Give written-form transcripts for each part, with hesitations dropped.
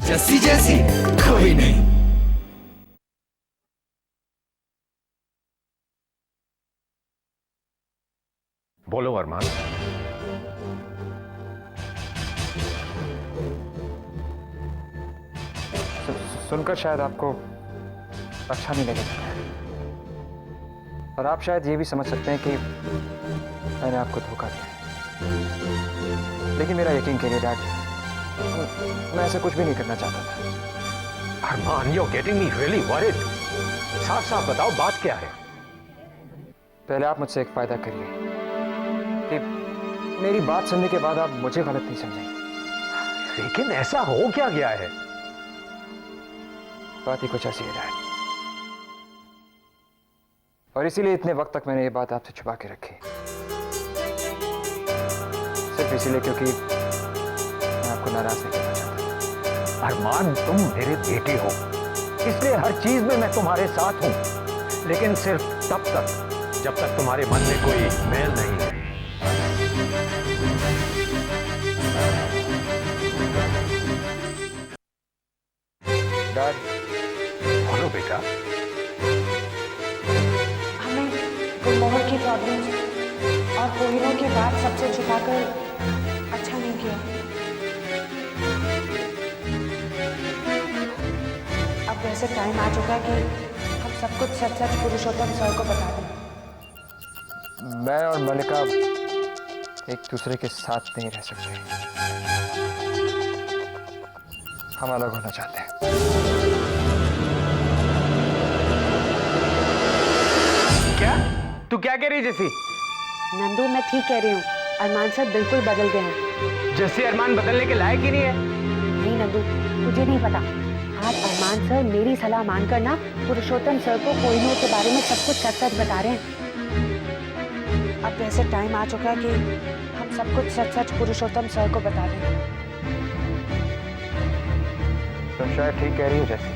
जैसी जैसी कोई नहीं। बोलो अरमान। सुनकर शायद आपको अच्छा नहीं लगेगा और आप शायद ये भी समझ सकते हैं कि मैंने आपको धोखा दिया है। लेकिन मेरा यकीन करिए डैड, मैं ऐसा कुछ भी नहीं करना चाहता था। अरमान, you're getting me really worried. साफ साफ बताओ बात क्या है। पहले आप मुझसे एक फायदा करिए कि मेरी बात सुनने के बाद आप मुझे गलत नहीं समझेंगे। लेकिन ऐसा हो क्या गया है? बात ही कुछ ऐसी है डैड, और इसीलिए इतने वक्त तक मैंने ये बात आपसे छुपा के रखी, सिर्फ इसीलिए क्योंकि मैं आपको नाराज नहीं करना चाहता। अरमान, तुम मेरे बेटे हो, इसलिए हर चीज में मैं तुम्हारे साथ हूं, लेकिन सिर्फ तब तक जब तक तुम्हारे मन में कोई मैल नहीं है। डैड, बोलो बेटा। हमें गुलमोहर की प्रॉब्लम और कोहिनूर की बात सबसे छुपाकर अच्छा नहीं किया। अब वैसे टाइम आ चुका है कि हम सब कुछ सच सच पुरुषोत्तम सर को बता दें। मैं और मलिका एक दूसरे के साथ नहीं रह सकते, हम अलग होना चाहते हैं। क्या? तू क्या कह रही जैसी? नंदू, मैं ठीक कह रही हूँ, अरमान सर बिल्कुल बदल गए हैं। जैसी अरमान बदलने के लायक ही नहीं है। नहीं नंदू, तुझे नहीं पता, आज अरमान सर मेरी सलाह मानकर ना पुरुषोत्तम सर को कोहिनूर के बारे में सब कुछ सच सच बता रहे हैं। अब वैसे टाइम आ चुका है कि हम सब कुछ सच सच पुरुषोत्तम सर को बता दें। तुम शायद ठीक कह रही हो जैसे।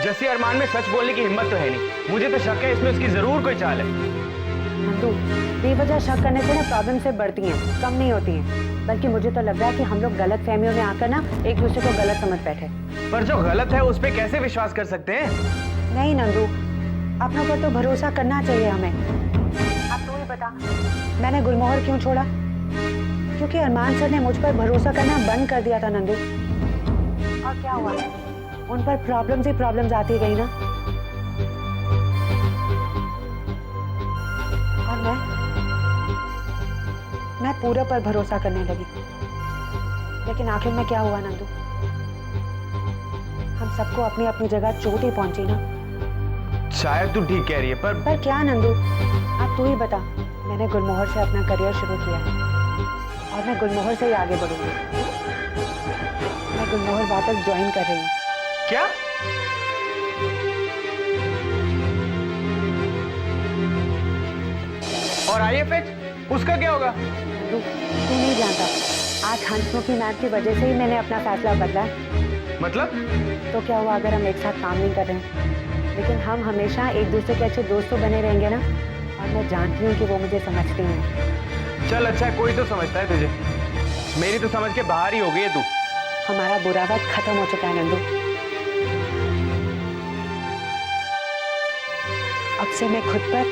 जैसी अरमान में सच बोलने की हिम्मत तो है नहीं, मुझे तो शक है इसमें उसकी जरूर कोई चाल है। नंदू, बेवजह शक करने से ना प्रॉब्लम से बढ़ती हैं, कम नहीं होती हैं। बल्कि मुझे तो लग रहा है कि हम लोग गलत फहमियों में आकर ना एक दूसरे को गलत समझ बैठे। पर जो गलत है उस पर कैसे विश्वास कर सकते हैं? नहीं नंदू, अपनों पर तो भरोसा करना चाहिए हमें। अब तू ही बता, मैंने गुलमोहर क्यों छोड़ा? क्योंकि अरमान सर ने मुझ पर भरोसा करना बंद कर दिया था नंदू। और क्या हुआ, उन पर प्रॉब्लम्स ही प्रॉब्लम्स आती गई ना। और मैं पूरा पर भरोसा करने लगी। लेकिन आखिर में क्या हुआ नंदू, हम सबको अपनी अपनी जगह चोट ही पहुंची ना। शायद तू ठीक कह रही है, पर क्या नंदू, अब तू ही बता। मैंने गुलमोहर से अपना करियर शुरू किया है और मैं गुलमोहर से ही आगे बढ़ूंगी। मैं गुलमोहर वापस ज्वाइन कर रही हूँ। क्या? और IFH उसका क्या होगा? तू नहीं जानता, आज हंसमुखी मैम की वजह से ही मैंने अपना फैसला बदला है। मतलब? तो क्या हुआ अगर हम एक साथ काम नहीं कर रहे हैं, लेकिन हम हमेशा एक दूसरे के अच्छे दोस्त तो बने रहेंगे ना। और मैं जानती हूँ कि वो मुझे समझती हैं। चल अच्छा, कोई तो समझता है तुझे, मेरी तो समझ के बाहर ही हो गई है तू। हमारा बुरा वक्त खत्म हो चुका है नंदू। अब से मैं खुद पर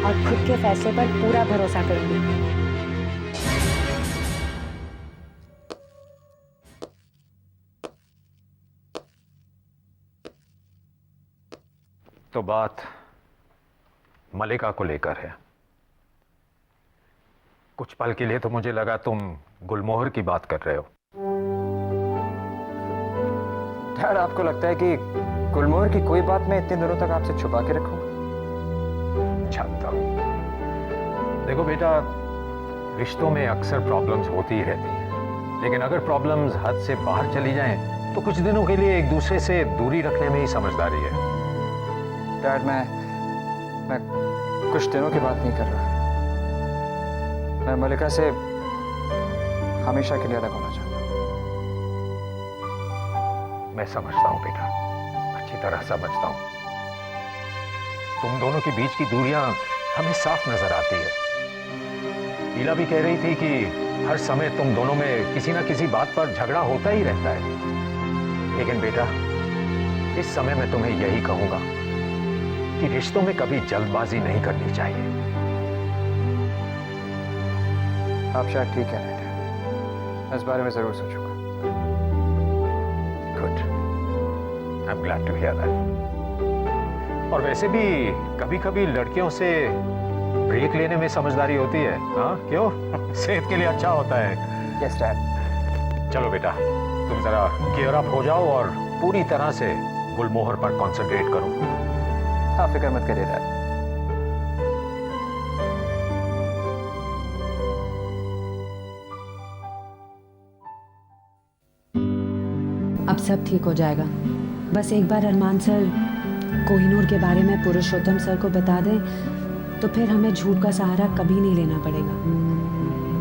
और खुद के फैसले पर पूरा भरोसा करूंगी। तो बात मलिका को लेकर है। कुछ पल के लिए तो मुझे लगा तुम गुलमोहर की बात कर रहे हो। डैड, आपको लगता है कि गुलमोहर की कोई बात मैं इतने दिनों तक आपसे छुपा के रखूंगा? जानता हूं। देखो बेटा, रिश्तों में अक्सर प्रॉब्लम्स होती ही रहती हैं, लेकिन अगर प्रॉब्लम्स हद से बाहर चली जाएं तो कुछ दिनों के लिए एक दूसरे से दूरी रखने में ही समझदारी है। डैड, मैं कुछ दिनों की बात नहीं कर रहा। मैं मलिका से हमेशा के लिए अलग होना चाहता हूं। मैं समझता हूं बेटा, अच्छी तरह समझता हूं। तुम दोनों के बीच की दूरियां हमें साफ नजर आती है, शीला भी कह रही थी कि हर समय तुम दोनों में किसी ना किसी बात पर झगड़ा होता ही रहता है। लेकिन बेटा, इस समय मैं तुम्हें यही कहूंगा कि रिश्तों में कभी जल्दबाजी नहीं करनी चाहिए। आप शायद ठीक है डैड, मैं इस बारे में जरूर सोचूंगा। Good, I am glad to hear that. और वैसे भी कभी कभी लड़कियों से ब्रेक लेने में समझदारी होती है। हाँ, क्यों? सेहत के लिए अच्छा होता है। Yes dad. चलो बेटा, तुम जरा गियर अप हो जाओ और पूरी तरह से गुलमोहर पर कंसंट्रेट करो। आप फिक्र मत करिए डैड। अब सब ठीक हो जाएगा। बस एक बार अरमान सर कोहिनूर के बारे में पुरुषोत्तम सर को बता दें तो फिर हमें झूठ का सहारा कभी नहीं लेना पड़ेगा।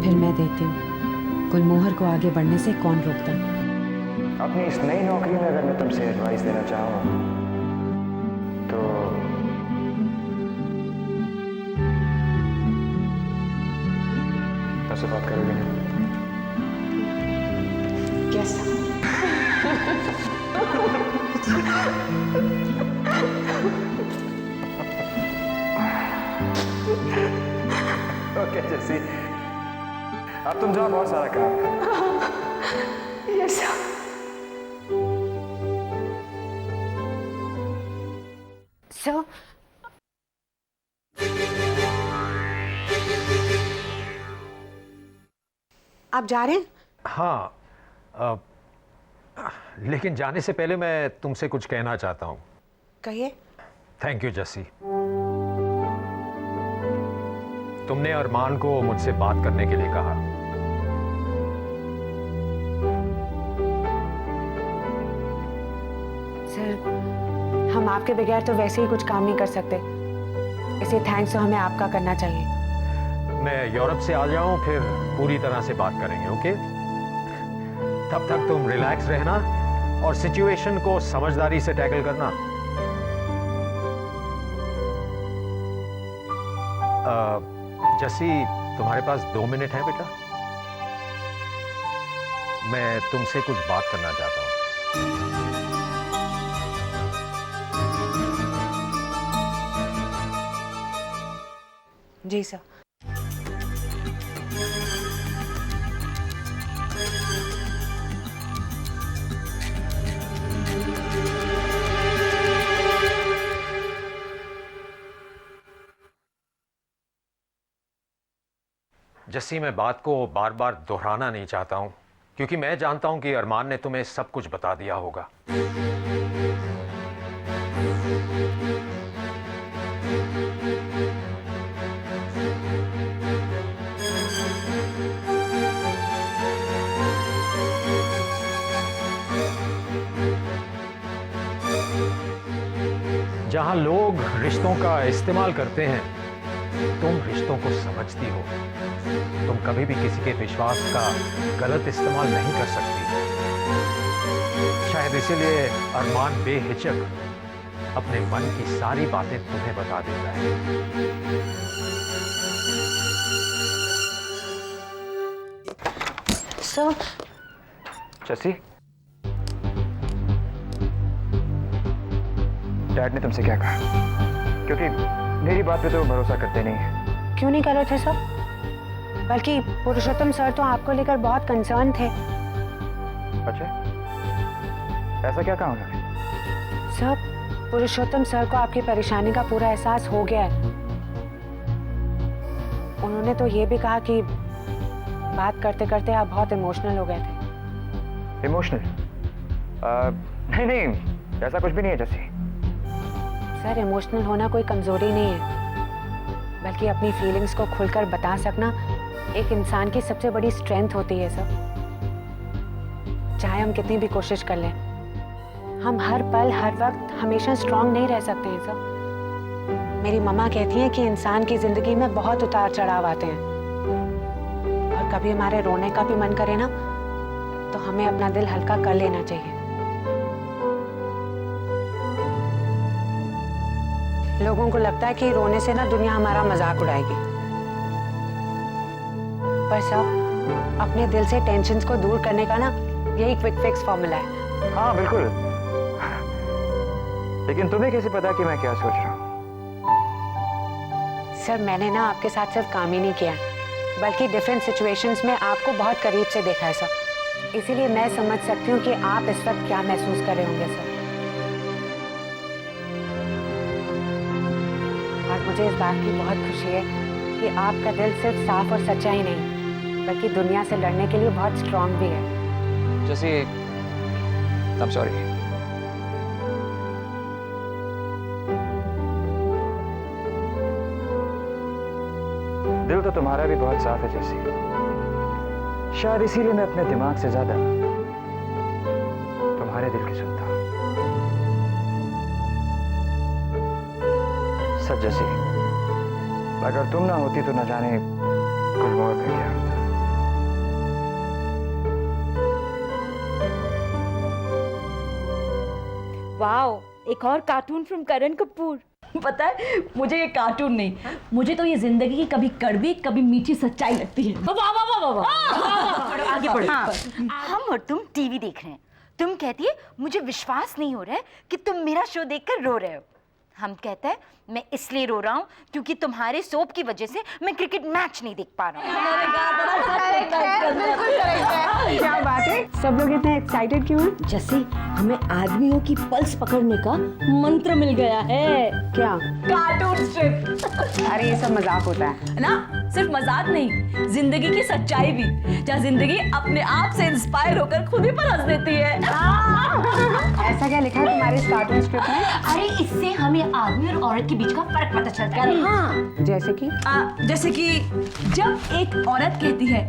फिर मैं देखती हूँ गुलमोहर को आगे बढ़ने से कौन रोकता। अपनी इस नई नौकरी में अगर मैं तुमसे एडवाइस देना चाहूँ तो मुझसे बात करोगे ना? यस। ओके जैसी, अब तुम जाओ, बहुत सारा काम है। यस। सर, आप जा रहे हैं? हाँ, लेकिन जाने से पहले मैं तुमसे कुछ कहना चाहता हूँ। कहिए। Thank you Jassi. तुमने अरमान को मुझसे बात करने के लिए कहा। सर, हम आपके बगैर तो वैसे ही कुछ काम नहीं कर सकते, इसे थैंक्स तो हमें आपका करना चाहिए। मैं यूरोप से आ जाऊं फिर पूरी तरह से बात करेंगे, ओके? तब तक तुम रिलैक्स रहना और सिचुएशन को समझदारी से टैकल करना। जस्सी, तुम्हारे पास 2 मिनट है बेटा? मैं तुमसे कुछ बात करना चाहता हूं। जी सर। जस्सी, मैं बात को बार बार दोहराना नहीं चाहता हूं क्योंकि मैं जानता हूं कि अरमान ने तुम्हें सब कुछ बता दिया होगा। जहां लोग रिश्तों का इस्तेमाल करते हैं, तुम रिश्तों को समझती हो। तुम कभी भी किसी के विश्वास का गलत इस्तेमाल नहीं कर सकती। शायद इसीलिए अरमान बेहिचक अपने मन की सारी बातें तुम्हें बता देता है। सर, जस्सी, डैड ने तुमसे क्या कहा? क्योंकि मेरी बात पे तो भरोसा करते नहीं है। क्यों नहीं कर रहे थे सर? बल्कि पुरुषोत्तम सर तो आपको लेकर बहुत कंसर्न थे। अच्छा, ऐसा क्या कहा उन्होंने? सर, पुरुषोत्तम सर को आपकी परेशानी का पूरा एहसास हो गया है। उन्होंने तो ये भी कहा कि बात करते करते आप बहुत इमोशनल हो गए थे। इमोशनल? नहीं नहीं, ऐसा कुछ भी नहीं है जस्सी। सर, इमोशनल होना कोई कमजोरी नहीं है, बल्कि अपनी फीलिंग्स को खुलकर बता सकना एक इंसान की सबसे बड़ी स्ट्रेंथ होती है सर। चाहे हम कितनी भी कोशिश कर लें, हम हर पल हर वक्त हमेशा स्ट्रांग नहीं रह सकते हैं सर। मेरी मम्मा कहती हैं कि इंसान की जिंदगी में बहुत उतार चढ़ाव आते हैं, और कभी हमारे रोने का भी मन करे ना तो हमें अपना दिल हल्का कर लेना चाहिए। लोगों को लगता है कि रोने से ना दुनिया हमारा मजाक उड़ाएगी, पर सब अपने दिल से टेंशन्स को दूर करने का ना यही क्विक फिक्स फॉर्मूला है। हाँ बिल्कुल, लेकिन तुम्हें कैसे पता कि मैं क्या सोच रहा हूँ? सर मैंने ना आपके साथ सिर्फ काम ही नहीं किया, बल्कि डिफरेंट सिचुएशंस में आपको बहुत करीब से देखा है सर। इसीलिए मैं समझ सकती हूँ कि आप इस वक्त क्या महसूस कर रहे होंगे सर। और मुझे इस बात की बहुत खुशी है कि आपका दिल सिर्फ साफ और सच्चा ही नहीं, बल्कि दुनिया से लड़ने के लिए बहुत स्ट्रांग भी है। जैसे I'm sorry। दिल तो तुम्हारा भी बहुत साफ है जैसी, शायद इसीलिए मैं अपने दिमाग से ज्यादा तुम्हारे दिल की सुनता हूं। सच जैसी, अगर तुम ना होती तो न जाने गुलमोहर का क्या होता। वाओ, एक और कार्टून फ्रॉम करण कपूर। पता है मुझे ये कार्टून नहीं, मुझे तो ये जिंदगी की कभी कड़वी कभी मीठी सच्चाई लगती है। वाह वाह वाह वाह, आगे बढ़ो। हम और तुम टीवी देख रहे हैं, तुम कहती है मुझे विश्वास नहीं हो रहा है कि तुम मेरा शो देखकर रो रहे हो। हम कहते हैं मैं इसलिए रो रहा हूँ क्योंकि तुम्हारे सोप की वजह से मैं क्रिकेट मैच नहीं देख पा रहा हूँ। क्या बात है, सब लोग इतने एक्साइटेड क्यों हैं? जैसे हमें आदमियों की पल्स पकड़ने का मंत्र मिल गया है। क्या? Cartoon strip. अरे ये सब मजाक होता है ना, सिर्फ मजाक नहीं, जिंदगी की सच्चाई भी, जहाँ जिंदगी अपने आप से इंस्पायर होकर खुद ही पर हंस देती है। ऐसा क्या लिखा है तुम्हारे इस कार्टून स्क्रिप्ट में? अरे इससे हमें आदमी और औरत के बीच का फर्क पता चलता है। हाँ, जैसे कि जब एक औरत कहती है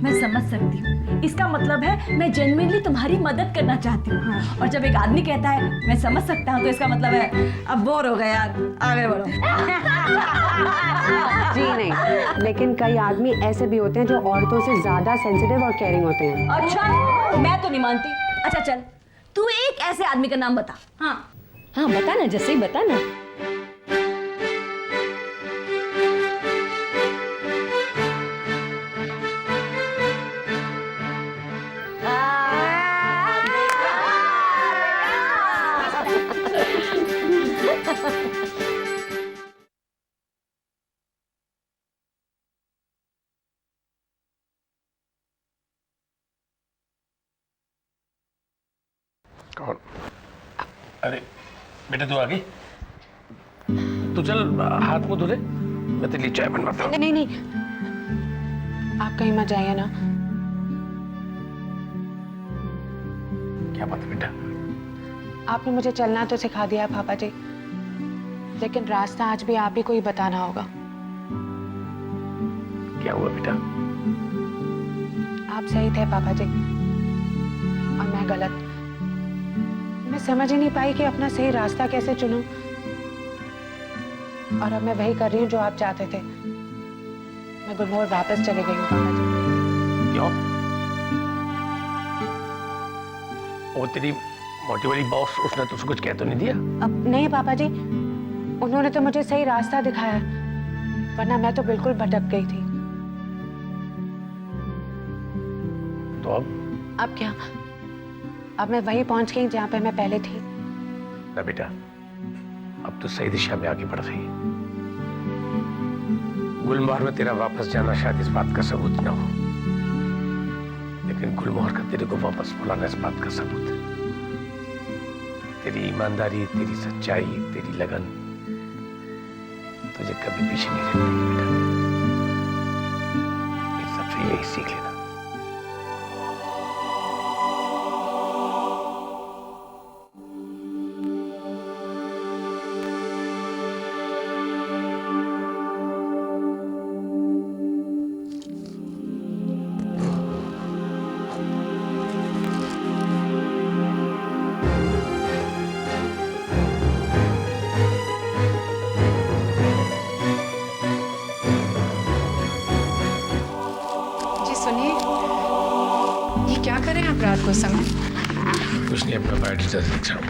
मैं समझ सकती हूँ, इसका मतलब है मैं जेन्युइनली तुम्हारी मदद करना चाहती हूँ। हाँ। और जब एक आदमी कहता है मैं समझ सकता हूँ, तो इसका मतलब है अब बोर हो गए यार, आगे बढ़ो। जी नहीं, लेकिन कई आदमी ऐसे भी होते हैं जो औरतों से ज्यादा सेंसिटिव और केयरिंग होते हैं। अच्छा, मैं तो नहीं मानती। अच्छा चल, तू एक ऐसे आदमी का नाम बता। हाँ हाँ बता ना, जैसे ही बता ना। कौन? अरे बेटा तू आ गई? तू चल हाथ मुंह धो ले, मैं तेरे लिए चाय बनवाता हूँ। नहीं नहीं, आप कहीं मत जाइए ना। क्या बात है बेटा? आपने मुझे चलना तो सिखा दिया पापा जी, लेकिन रास्ता आज भी आप ही को ही बताना होगा। क्या हुआ बेटा? आप सही थे पापा जी और मैं गलत। मैं समझ ही नहीं पाई कि अपना सही रास्ता कैसे चुनूं, और अब मैं वही कर रही हूँ जो आप चाहते थे। मैं गुलमोहर वापस चली गई हूँ पापा जी। क्यों? वो तेरी मोटी वाली बॉस, उसने तुझसे कुछ कह तो नहीं दिया? अब नहीं पापा जी, उन्होंने तो मुझे सही रास्ता दिखाया, वरना मैं तो बिल्कुल भटक गई थी। तो अब क्या? अब मैं वहीं पहुंच गई जहां पे मैं पहले थी। ना बेटा, अब तो सही दिशा में आगे बढ़ रही है। गुलमोहर में तेरा वापस जाना शायद इस बात का सबूत ना हो, लेकिन गुलमोहर का तेरे को वापस बुलाना इस बात का सबूत है। तेरी ईमानदारी, तेरी सच्चाई, तेरी लगन तुझे कभी पीछे नहीं रखेगी बेटा। इस सबसे यही सीख लेना। क्या करें आप रात को समय? कुछ नहीं, अपना बायोडाटा लिख रहा हूँ।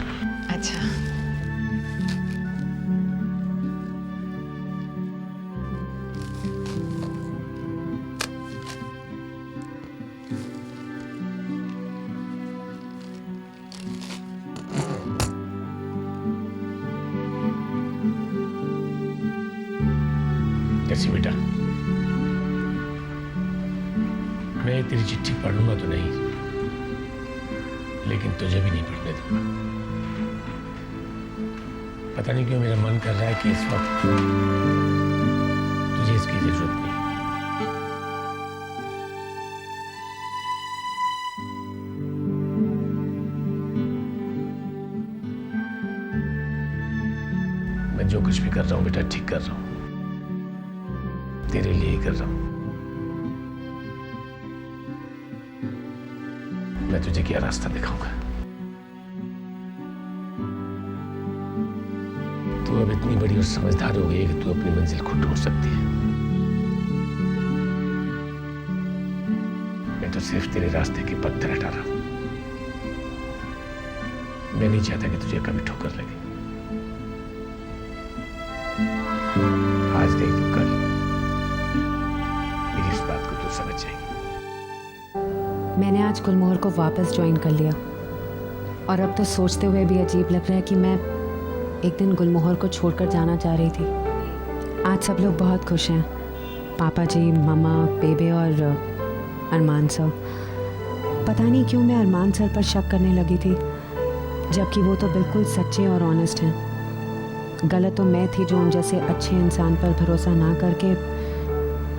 अच्छा, जैसी बेटा, मैं तेरी चिट्ठी पढ़ लूंगा तो नहीं, लेकिन तुझे भी नहीं पढ़ने दूंगा। पता नहीं क्यों मेरा मन कर रहा है कि इस वक्त तुझे इसकी जरूरत नहीं। मैं जो कुछ भी कर रहा हूं बेटा, ठीक कर रहा हूं, तेरे लिए ही कर रहा हूं। मैं तुझे क्या रास्ता दिखाऊंगा। तू अब इतनी बड़ी और समझदार हो गई है कि तू अपनी मंजिल खुद ढूंढ सकती है। मैं तो सिर्फ तेरे रास्ते के पत्थर हटा रहा हूं। मैं नहीं चाहता कि तुझे कभी ठोकर लगे। आज नहीं तो कल मेरी इस बात को तू समझ जाएगी। मैंने आज गुलमोहर को वापस ज्वाइन कर लिया और अब तो सोचते हुए भी अजीब लग रहा है कि मैं एक दिन गुलमोहर को छोड़कर जाना चाह रही थी। आज सब लोग बहुत खुश हैं, पापा जी, मम्मा, बेबे और अरमान सर। पता नहीं क्यों मैं अरमान सर पर शक करने लगी थी, जबकि वो तो बिल्कुल सच्चे और ऑनेस्ट हैं। गलत तो मैं थी जो उन जैसे अच्छे इंसान पर भरोसा ना करके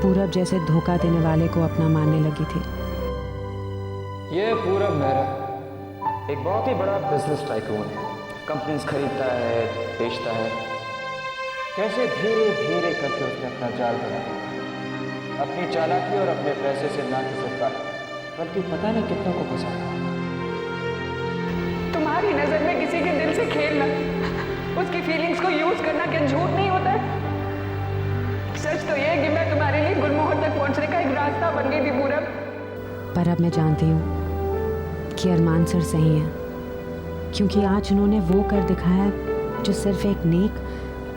पूरब जैसे धोखा देने वाले को अपना मानने लगी थी। ये पूरब मेहरा एक बहुत ही बड़ा बिजनेस टाइकून है। कंपनीज खरीदता है, बेचता है। कैसे धीरे धीरे करके उसने अपना जाल बनाया, अपनी चालाकी और अपने पैसे से ना कि सिर्फ बल्कि पता नहीं कितनों को फंसाया। तुम्हारी नजर में किसी के दिल से खेलना, उसकी फीलिंग्स को यूज करना क्या झूठ नहीं होता है? सच तो ये है कि मैं तुम्हारे लिए गुलमोहर तक पहुंचने का एक रास्ता बन गई थी पूरब। पर अब मैं जानती हूँ कि अरमान सर सही हैं, क्योंकि आज उन्होंने वो कर दिखाया जो सिर्फ एक नेक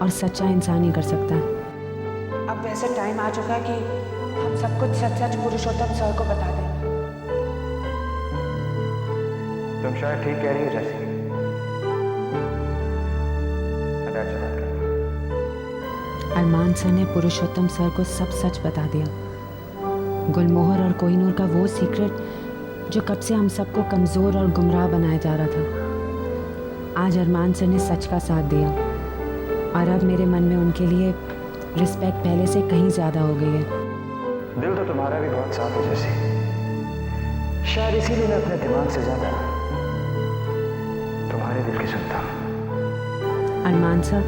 और सच्चा इंसान ही कर सकता है। अब वैसे टाइम आ चुका है कि हम सब कुछ सच सच पुरुषोत्तम सर को बता दें। तुम शायद ठीक कह रही हो जैसी। अरमान सर ने पुरुषोत्तम सर को सब सच बता दिया। गुलमोहर और कोहिनूर का वो सीक्रेट जो कब से हम सबको कमज़ोर और गुमराह बनाया जा रहा था, आज अरमान सर ने सच का साथ दिया और अब मेरे मन में उनके लिए रिस्पेक्ट पहले से कहीं ज़्यादा हो गई है। दिल तो तुम्हारा भी बहुत साफ है जैसी, शायद इसीलिए मैं अपने दिमाग से ज़्यादा तुम्हारे दिल की सुनता हूँ। अरमान सर,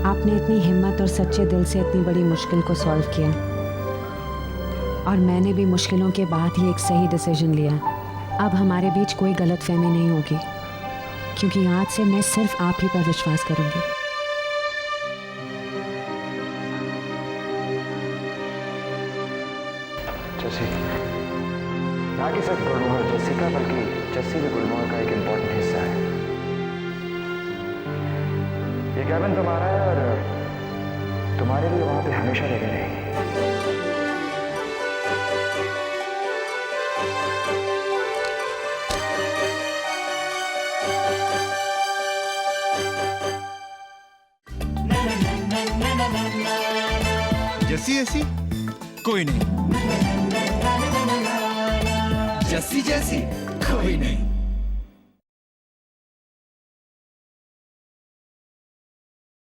आपने इतनी हिम्मत और सच्चे दिल से इतनी बड़ी मुश्किल को सॉल्व किया और मैंने भी मुश्किलों के बाद ही एक सही डिसीजन लिया। अब हमारे बीच कोई गलतफहमी नहीं होगी, क्योंकि आज से मैं सिर्फ आप ही पर विश्वास करूंगी। जैसी ना कि सिर्फ गुलमोहर जैसी का, बल्कि जैसी भी गुलमोहर का एक इम्पोर्टेंट हिस्सा है। ये कैबिन तुम्हारा है और तुम्हारे लिए वहां पे हमेशा लगी रहेगी। जैसी ऐसी कोई नहीं, जैसी जैसी कोई नहीं।